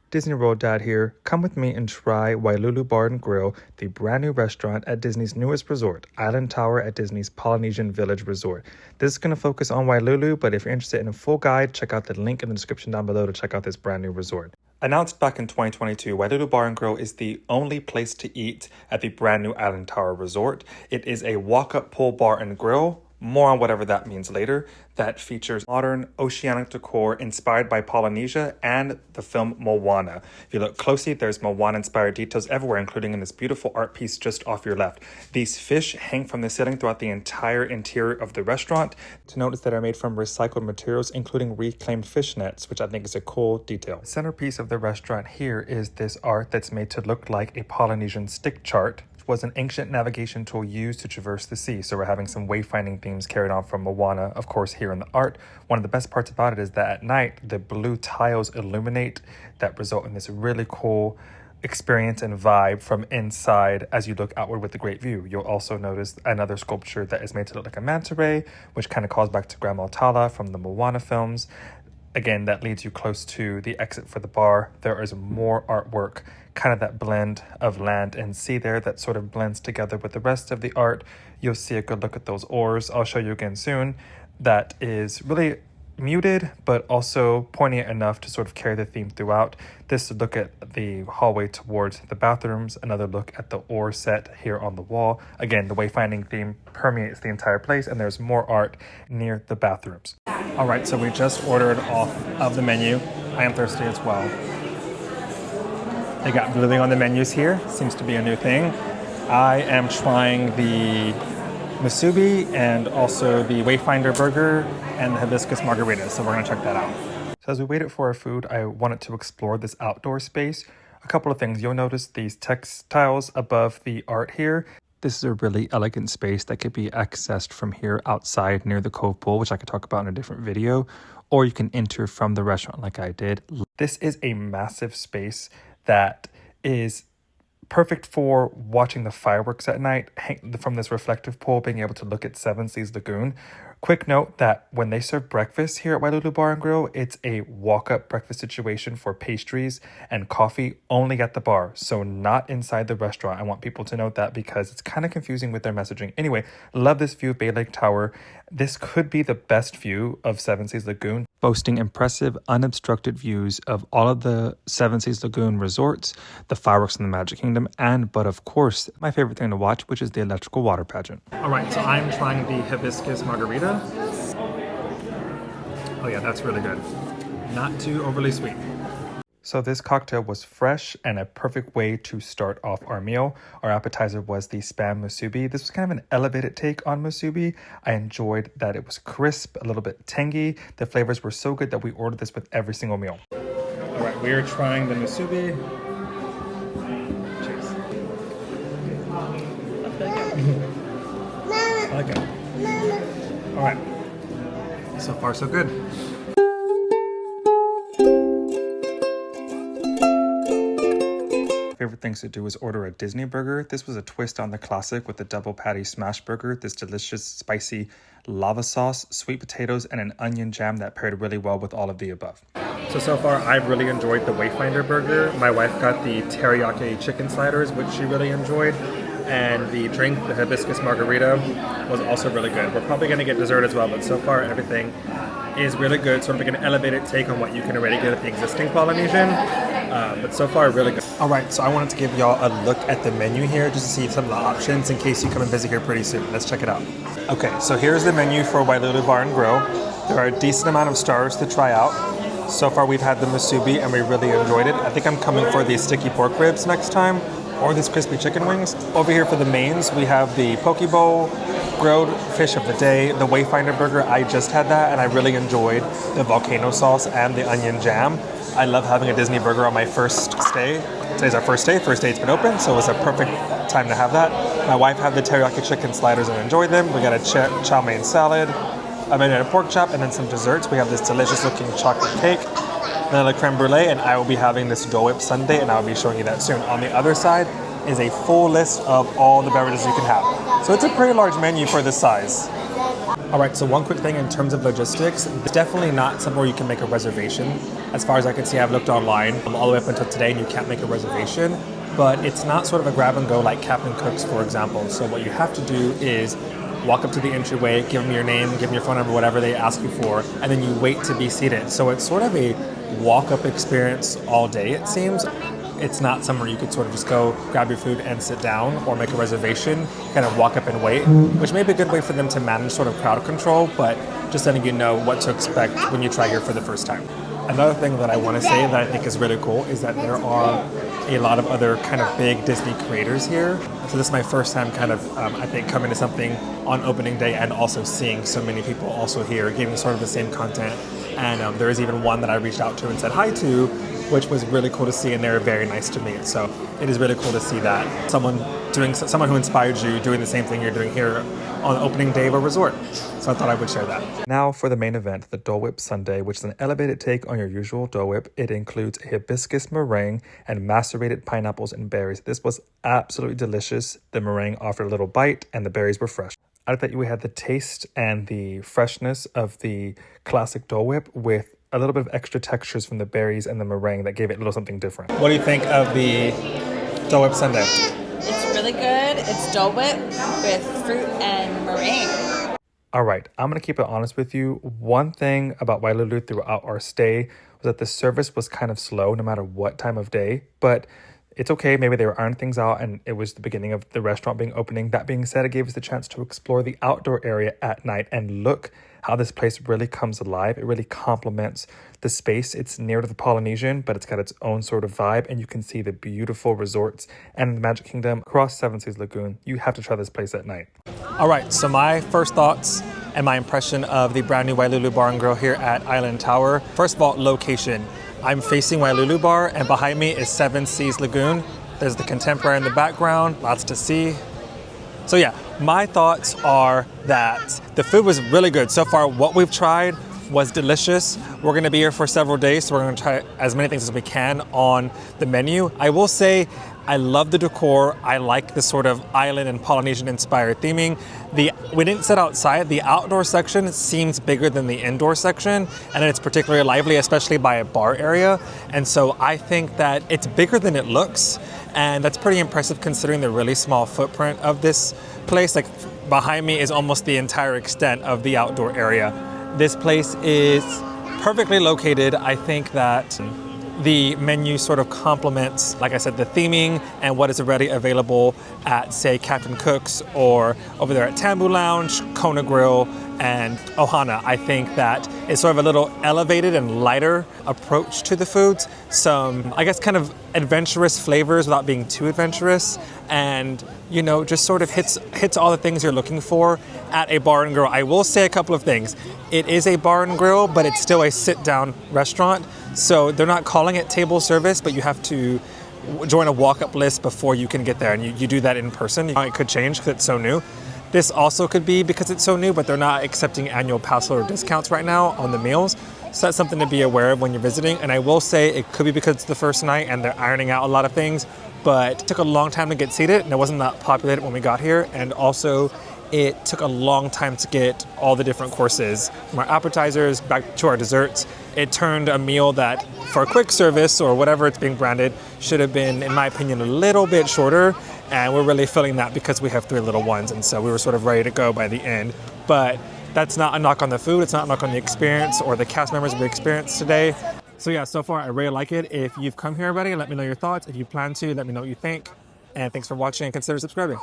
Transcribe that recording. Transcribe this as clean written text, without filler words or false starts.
Disney World Dad here. Come with me and try Wailulu Bar Grill, the brand new restaurant at Disney's newest resort, Island Tower at Disney's Polynesian Village Resort. This is going to focus on Wailulu, but if you're interested in a full guide, check out the link in the description down below to check out this brand new resort. Announced back in 2022, Wailulu Bar Grill is the only place to eat at the brand new Island Tower Resort. It is a walk-up pool bar and grill, more on whatever that means later, that features modern oceanic decor inspired by Polynesia and the film Moana. If you look closely, there's Moana-inspired details everywhere, including in this beautiful art piece just off your left. These fish hang from the ceiling throughout the entire interior of the restaurant. To notice that are made from recycled materials, including reclaimed fish nets, which I think is a cool detail. The centerpiece of the restaurant here is this art that's made to look like a Polynesian stick chart. Was an ancient navigation tool used to traverse the sea. So we're having some wayfinding themes carried on from Moana, of course, here in the art. One of the best parts about it is that at night, the blue tiles illuminate that result in this really cool experience and vibe from inside as you look outward with the great view. You'll also notice another sculpture that is made to look like a manta ray, which kind of calls back to Grandma Tala from the Moana films. Again, that leads you close to the exit for the bar. There is more artwork, kind of that blend of land and sea there that sort of blends together with the rest of the art. You'll see a good look at those oars. I'll show you again soon. That is really muted, but also poignant enough to sort of carry the theme throughout. This look at the hallway towards the bathrooms, another look at the oar set here on the wall. Again, the wayfinding theme permeates the entire place, and there's more art near the bathrooms. All right, so we just ordered off of the menu. I am thirsty as well. They got bluing on the menus here. Seems to be a new thing. I am trying the musubi and also the Wayfinder burger and the hibiscus margarita, so we're gonna check that out. So as we waited for our food, I wanted to explore this outdoor space. A couple of things. You'll notice these textiles above the art here. This is a really elegant space that could be accessed from here outside near the Cove Pool, which I could talk about in a different video, or you can enter from the restaurant like I did. This is a massive space that is perfect for watching the fireworks at night from this reflective pool, being able to look at Seven Seas Lagoon. Quick note that when they serve breakfast here at Wailulu Bar and Grill, it's a walk-up breakfast situation for pastries and coffee only at the bar, so not inside the restaurant. I want people to note that because it's kind of confusing with their messaging. Anyway, love this view of Bay Lake Tower. This could be the best view of Seven Seas Lagoon, boasting impressive unobstructed views of all of the Seven Seas Lagoon resorts, the fireworks in the Magic Kingdom, but of course, my favorite thing to watch, which is the electrical water pageant. All right, so I'm trying the hibiscus margarita. Oh yeah, that's really good. Not too overly sweet. So this cocktail was fresh and a perfect way to start off our meal. Our appetizer was the spam musubi. This was kind of an elevated take on musubi. I enjoyed that it was crisp, a little bit tangy. The flavors were so good that we ordered this with every single meal. All right, we are trying the musubi. Cheers. I like it. All right, so far so good. Favorite things to do is order a Disney burger. This was a twist on the classic with the double patty smash burger, this delicious spicy lava sauce, sweet potatoes, and an onion jam that paired really well with all of the above. So far I've really enjoyed the Wayfinder burger. My wife got the teriyaki chicken sliders, which she really enjoyed, and the drink, the hibiscus margarita, was also really good. We're probably going to get dessert as well, but so far everything is really good, sort of like an elevated take on what you can already get at the existing Polynesian, but so far really good. All right, so I wanted to give y'all a look at the menu here just to see some of the options in case you come and visit here pretty soon. Let's check it out. Okay, so here's the menu for Wailulu Bar and Grill. There are a decent amount of stars to try out. So far we've had the musubi and we really enjoyed it. I think I'm coming for the sticky pork ribs next time, or these crispy chicken wings. Over here for the mains, we have the poke bowl, grilled fish of the day, the Wayfinder burger. I just had that and I really enjoyed the volcano sauce and the onion jam. I love having a Disney burger on my first stay. Today's our first day. First day it's been open, so it was a perfect time to have that. My wife had the teriyaki chicken sliders and enjoyed them. We got a chow mein salad, a marinated pork chop, and then some desserts. We have this delicious looking chocolate cake, vanilla creme brulee, and I will be having this Whip Sundae, and I'll be showing you that soon. On the other side is a full list of all the beverages you can have. So it's a pretty large menu for this size. All right, so one quick thing in terms of logistics, it's definitely not somewhere you can make a reservation. As far as I can see, I've looked online all the way up until today and you can't make a reservation, but it's not sort of a grab and go like Captain Cook's, for example. So what you have to do is walk up to the entryway, give them your name, give them your phone number, whatever they ask you for, and then you wait to be seated. So it's sort of a walk-up experience all day, it seems. It's not somewhere you could sort of just go grab your food and sit down or make a reservation, kind of walk up and wait, which may be a good way for them to manage sort of crowd control, but just letting you know what to expect when you try here for the first time. Another thing that I want to say that I think is really cool is that there are a lot of other kind of big Disney creators here. So this is my first time kind of, I think, coming to something on opening day and also seeing so many people also here getting sort of the same content. And there is even one that I reached out to and said hi to, which was really cool to see, and they were very nice to me. So it is really cool to see that someone who inspired you doing the same thing you're doing here on opening day of a resort. So I thought I would share that. Now for the main event, the Dole Whip Sundae, which is an elevated take on your usual Dole Whip. It includes a hibiscus meringue and macerated pineapples and berries. This was absolutely delicious. The meringue offered a little bite and the berries were fresh. I thought you had the taste and the freshness of the classic Dole Whip with a little bit of extra textures from the berries and the meringue that gave it a little something different. What do you think of the Dole Whip Sundae? It's really good. It's Dole Whip with fruit and meringue. All right, I'm going to keep it honest with you. One thing about Wailulu throughout our stay was that the service was kind of slow no matter what time of day, but it's okay. Maybe they were ironing things out and it was the beginning of the restaurant being opening. That being said, it gave us the chance to explore the outdoor area at night and look how this place really comes alive. It really complements the space. It's near to the Polynesian, but it's got its own sort of vibe, and you can see the beautiful resorts and the Magic Kingdom across Seven Seas Lagoon. You have to try this place at night. All right, so my first thoughts and my impression of the brand new Wailulu Bar and Grill here at Island Tower. First of all, location. I'm facing Wailulu Bar, and behind me is Seven Seas Lagoon. There's the Contemporary in the background, lots to see. So yeah, my thoughts are that the food was really good. So far, what we've tried was delicious. We're gonna be here for several days, so we're gonna try as many things as we can on the menu. I will say, I love the decor. I like the sort of island and Polynesian inspired theming. We didn't sit outside. The outdoor section seems bigger than the indoor section, and it's particularly lively, especially by a bar area. And so I think that it's bigger than it looks, and that's pretty impressive considering the really small footprint of this place. Like behind me is almost the entire extent of the outdoor area. This place is perfectly located. I think that the menu sort of complements, like I said, the theming and what is already available at, say, Captain Cook's or over there at Tambu Lounge, Kona Grill, and Ohana. I think that it's sort of a little elevated and lighter approach to the foods. Some, I guess, kind of adventurous flavors without being too adventurous, and you know, just sort of hits all the things you're looking for at a bar and grill. I will say a couple of things. It is a bar and grill, but it's still a sit-down restaurant. So they're not calling it table service, but you have to join a walk-up list before you can get there, and you do that in person. It could change because it's so new. This also could be because it's so new, but they're not accepting annual pass holder discounts right now on the meals. So that's something to be aware of when you're visiting. And I will say it could be because it's the first night and they're ironing out a lot of things, but it took a long time to get seated and it wasn't that populated when we got here. And also it took a long time to get all the different courses, from our appetizers back to our desserts. It turned a meal that for a quick service or whatever it's being branded should have been, in my opinion, a little bit shorter. And we're really feeling that because we have 3 little ones. And so we were sort of ready to go by the end. But that's not a knock on the food. It's not a knock on the experience or the cast members we experienced today. So yeah, so far I really like it. If you've come here already, let me know your thoughts. If you plan to, let me know what you think. And thanks for watching and consider subscribing.